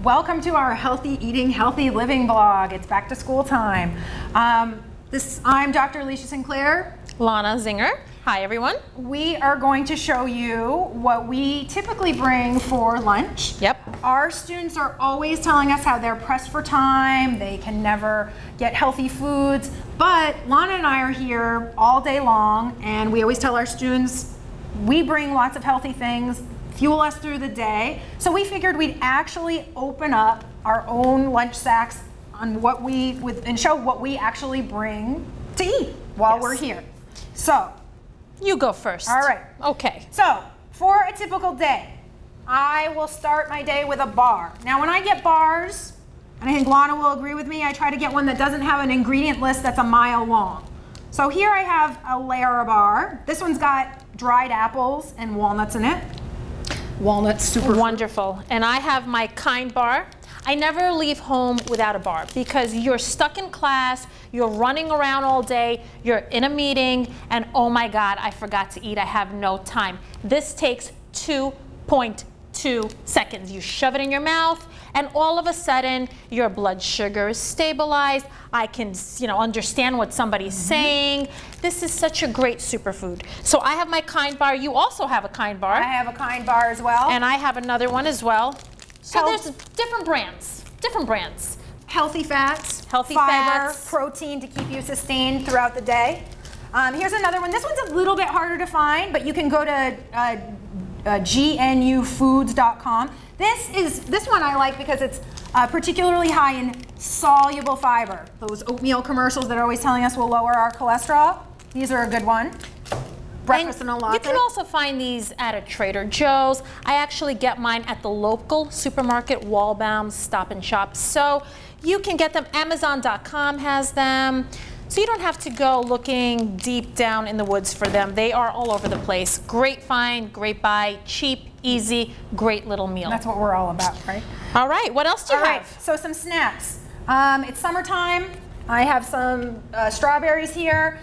Welcome to our healthy eating, healthy living vlog. It's back to school time. I'm Dr. Alicia Sinclair. Lana Zinger. Hi everyone. We are going to show you what we typically bring for lunch. Yep. Our students are always telling us how they're pressed for time, they can never get healthy foods, but Lana and I are here all day long, and we always tell our students we bring lots of healthy things, fuel us through the day. So we figured we'd actually open up our own lunch sacks on what and show what we actually bring to eat while we're here. So you go first. All right. Okay. So for a typical day, I will start my day with a bar. Now when I get bars, and I think Lana will agree with me, I try to get one that doesn't have an ingredient list that's a mile long. So here I have a Lara bar. This one's got dried apples and walnuts in it. Walnuts, super wonderful. And I have my Kind bar. I never leave home without a bar because you're stuck in class, you're running around all day, you're in a meeting, and oh my God, I forgot to eat, I have no time. This takes 2.2 seconds. You shove it in your mouth, and all of a sudden, your blood sugar is stabilized. I can, understand what somebody's saying. This is such a great superfood. So I have my Kind bar. You also have a Kind bar. I have a Kind bar as well. And I have another one as well. So there's different brands, Healthy fats, fiber, fats, protein to keep you sustained throughout the day. Here's another one. This one's a little bit harder to find, but you can go to gnufoods.com. This one I like because it's particularly high in soluble fiber. Those oatmeal commercials that are always telling us will lower our cholesterol. These are a good one. Breakfast and a latte. You can also find these at a Trader Joe's. I actually get mine at the local supermarket, Walbaum's Stop and Shop. So you can get them. Amazon.com has them. So you don't have to go looking deep down in the woods for them. They are all over the place. Great find, great buy, cheap, easy, great little meal. That's what we're all about, right? All right, what else do you have? Right, so some snacks. It's summertime. I have some strawberries here.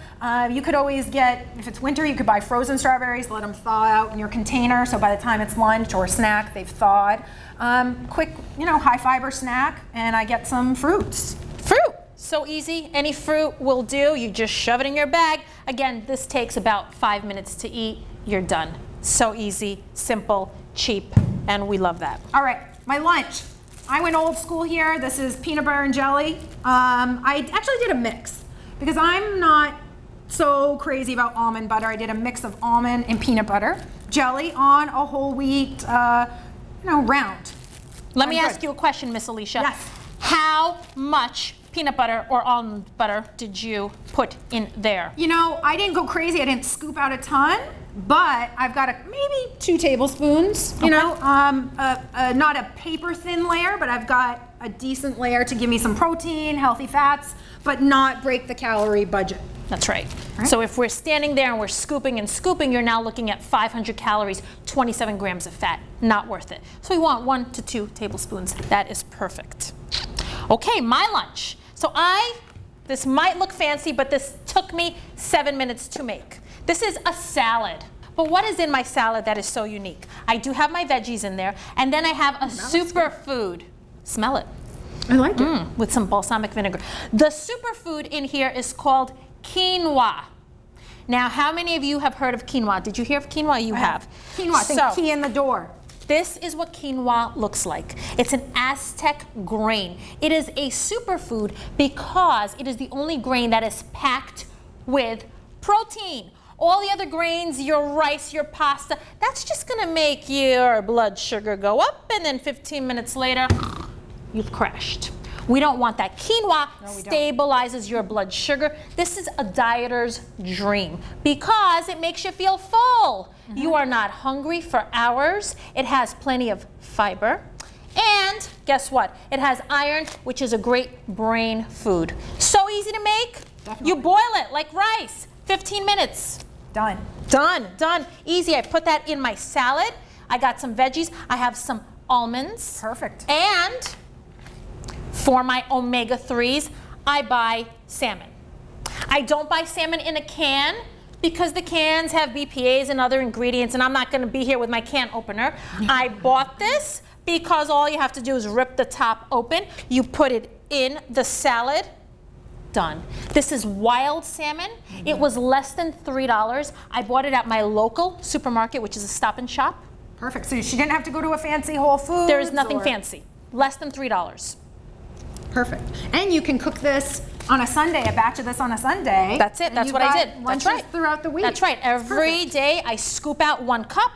You could always get, if it's winter, you could buy frozen strawberries, let them thaw out in your container, so by the time it's lunch or snack, they've thawed. Quick, high fiber snack, and I get some fruits. Fruit, so easy. Any fruit will do. You just shove it in your bag. Again, this takes about 5 minutes to eat. You're done. So easy, simple, cheap, and we love that. All right, my lunch. I went old school here. This is peanut butter and jelly. I actually did a mix because I'm not so crazy about almond butter. I did a mix of almond and peanut butter jelly on a whole wheat, round. Let me ask you a question, Miss Alicia. Yes. How much peanut butter or almond butter did you put in there? I didn't go crazy. I didn't scoop out a ton, but I've got maybe 2 tablespoons, not a paper thin layer, but I've got a decent layer to give me some protein, healthy fats, but not break the calorie budget. That's right. So if we're standing there and we're scooping and scooping, you're now looking at 500 calories, 27 grams of fat. Not worth it. So we want 1 to 2 tablespoons. That is perfect. Okay, my lunch. So this might look fancy, but this took me 7 minutes to make. This is a salad. But what is in my salad that is so unique? I do have my veggies in there, and then I have a superfood. Smell it. I like it. With some balsamic vinegar. The superfood in here is called quinoa. Now, how many of you have heard of quinoa? Did you hear of quinoa? You have. Quinoa, think key in the door. This is what quinoa looks like. It's an Aztec grain. It is a superfood because it is the only grain that is packed with protein. All the other grains, your rice, your pasta, that's just gonna make your blood sugar go up, and then 15 minutes later, you've crashed. We don't want that. Quinoa stabilizes your blood sugar. This is a dieter's dream because it makes you feel full. You are not hungry for hours. It has plenty of fiber. And guess what? It has iron, which is a great brain food. So easy to make. Definitely. You boil it like rice. 15 minutes. Done. Done, done. Easy. I put that in my salad. I got some veggies. I have some almonds. Perfect. And for my omega-3s, I buy salmon. I don't buy salmon in a can because the cans have BPAs and other ingredients, and I'm not going to be here with my can opener. I bought this because all you have to do is rip the top open. You put it in the salad. Done. This is wild salmon. It was less than $3. I bought it at my local supermarket, which is a Stop and Shop. Perfect. So she didn't have to go to a fancy Whole Foods. There is nothing fancy. Less than $3. Perfect. And you can cook this on a Sunday, a batch of this on a Sunday. That's it. That's what I did. That's right. Throughout the week. That's right. Every day I scoop out 1 cup,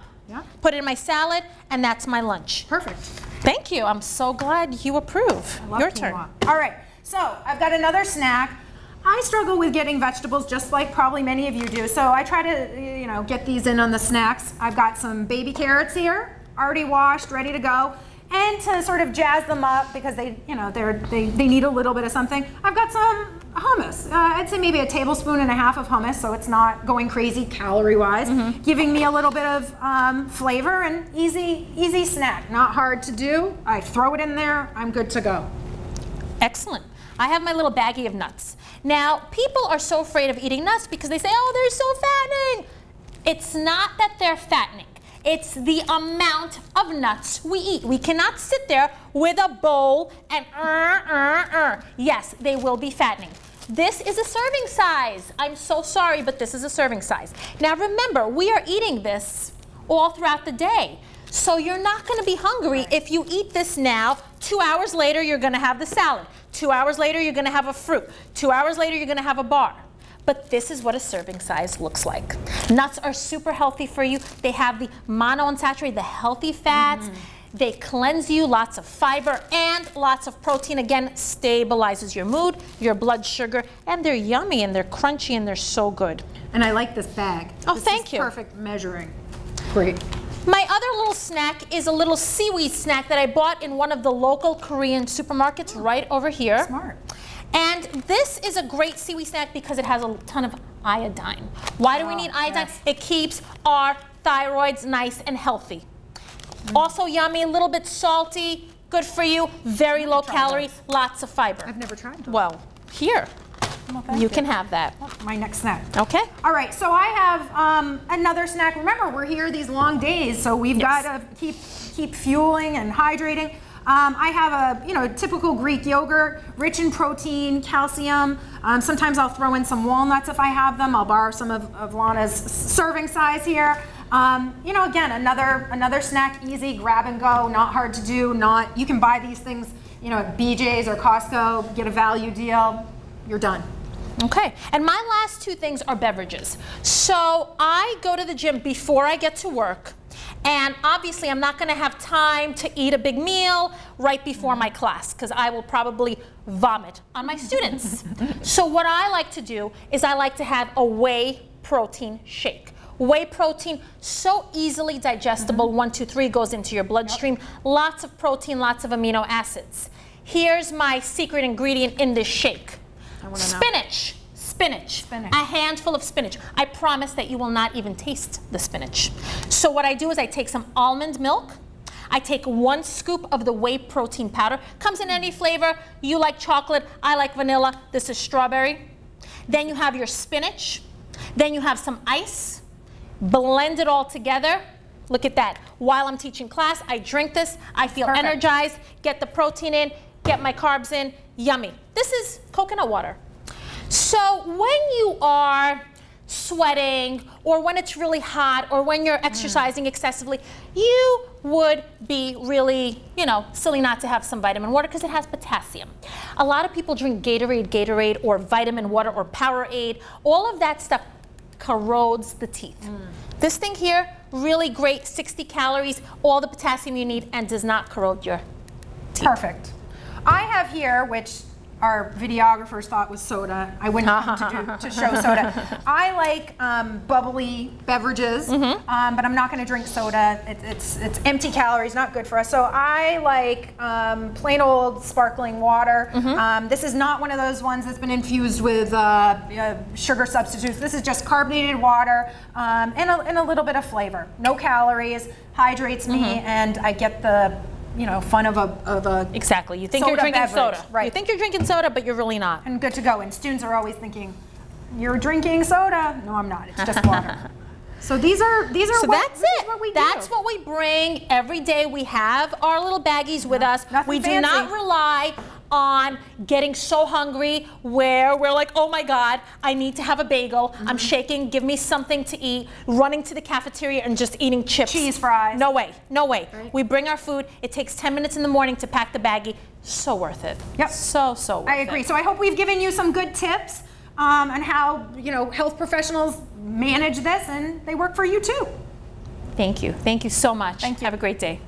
put it in my salad, and that's my lunch. Perfect. Thank you. I'm so glad you approve. I love Your quinoa. turn. All right. So I've got another snack. I struggle with getting vegetables just like probably many of you do. So I try to, get these in on the snacks. I've got some baby carrots here, already washed, ready to go. And to sort of jazz them up because they need a little bit of something, I've got some hummus. I'd say maybe a tablespoon and a half of hummus, so it's not going crazy calorie-wise, giving me a little bit of flavor and easy snack. Not hard to do. I throw it in there. I'm good to go. Excellent. I have my little baggie of nuts. Now, people are so afraid of eating nuts because they say, oh, they're so fattening. It's not that they're fattening. It's the amount of nuts we eat. We cannot sit there with a bowl and Yes, they will be fattening. This is a serving size. I'm so sorry, but this is a serving size. Now remember, we are eating this all throughout the day. So you're not going to be hungry if you eat this now. 2 hours later, you're going to have the salad. 2 hours later, you're going to have a fruit. 2 hours later, you're going to have a bar. But this is what a serving size looks like. Nuts are super healthy for you. They have the monounsaturated, the healthy fats. They cleanse you, lots of fiber and lots of protein. Again, stabilizes your mood, your blood sugar, and they're yummy and they're crunchy and they're so good. And I like this bag. Oh, thank you. Perfect measuring. Great. My other little snack is a little seaweed snack that I bought in one of the local Korean supermarkets right over here. Smart. And this is a great seaweed snack because it has a ton of iodine. Why do we need iodine? Yes. It keeps our thyroids nice and healthy. Also yummy, a little bit salty, good for you, very low calorie, lots of fiber. I've never tried those. Well, here, you can have that. My next snack. Okay. All right, so I have another snack. Remember, we're here these long days, so we've got to keep fueling and hydrating. I have a typical Greek yogurt, rich in protein, calcium. Sometimes I'll throw in some walnuts if I have them. I'll borrow some of Lana's serving size here. Again, another snack, easy, grab and go, not hard to do. You can buy these things, at BJ's or Costco, get a value deal. You're done. Okay, and my last 2 things are beverages. So I go to the gym before I get to work. And obviously, I'm not going to have time to eat a big meal right before my class because I will probably vomit on my students. So what I like to do is I like to have a whey protein shake. Whey protein, so easily digestible. 1, 2, 3 goes into your bloodstream. Lots of protein, lots of amino acids. Here's my secret ingredient in this shake. Spinach. Spinach. A handful of spinach. I promise that you will not even taste the spinach. So what I do is I take some almond milk. I take 1 scoop of the whey protein powder. Comes in any flavor. You like chocolate. I like vanilla. This is strawberry. Then you have your spinach. Then you have some ice. Blend it all together. Look at that. While I'm teaching class, I drink this. I feel energized. Get the protein in. Get my carbs in. Yummy. This is coconut water. So when you are sweating or when it's really hot or when you're exercising excessively, you would be really, silly not to have some vitamin water because it has potassium. A lot of people drink Gatorade or vitamin water or Powerade. All of that stuff corrodes the teeth. This thing here, really great, 60 calories, all the potassium you need and does not corrode your teeth. Perfect. I have here, which our videographers thought was soda. I wouldn't come to show soda. I like bubbly beverages, but I'm not going to drink soda. It's empty calories, not good for us. So I like plain old sparkling water. This is not one of those ones that's been infused with sugar substitutes. This is just carbonated water and a little bit of flavor. No calories, hydrates me, and I get the fun of a exactly. You think you're drinking beverage, soda. right? You think you're drinking soda, but you're really not. And good to go. And students are always thinking, you're drinking soda. No, I'm not. It's just water. So these are So what, that's this it. is what we do. That's what we bring every day. We have our little baggies with us. We do not rely on getting so hungry where we're like, oh my God, I need to have a bagel. I'm shaking, give me something to eat, running to the cafeteria and just eating chips. Cheese fries. No way, no way. Right. We bring our food. It takes 10 minutes in the morning to pack the baggie. So worth it. Yep. So worth it. I agree. So I hope we've given you some good tips on how, you know, health professionals manage this, and they work for you too. Thank you. Thank you so much. Thank you. Have a great day.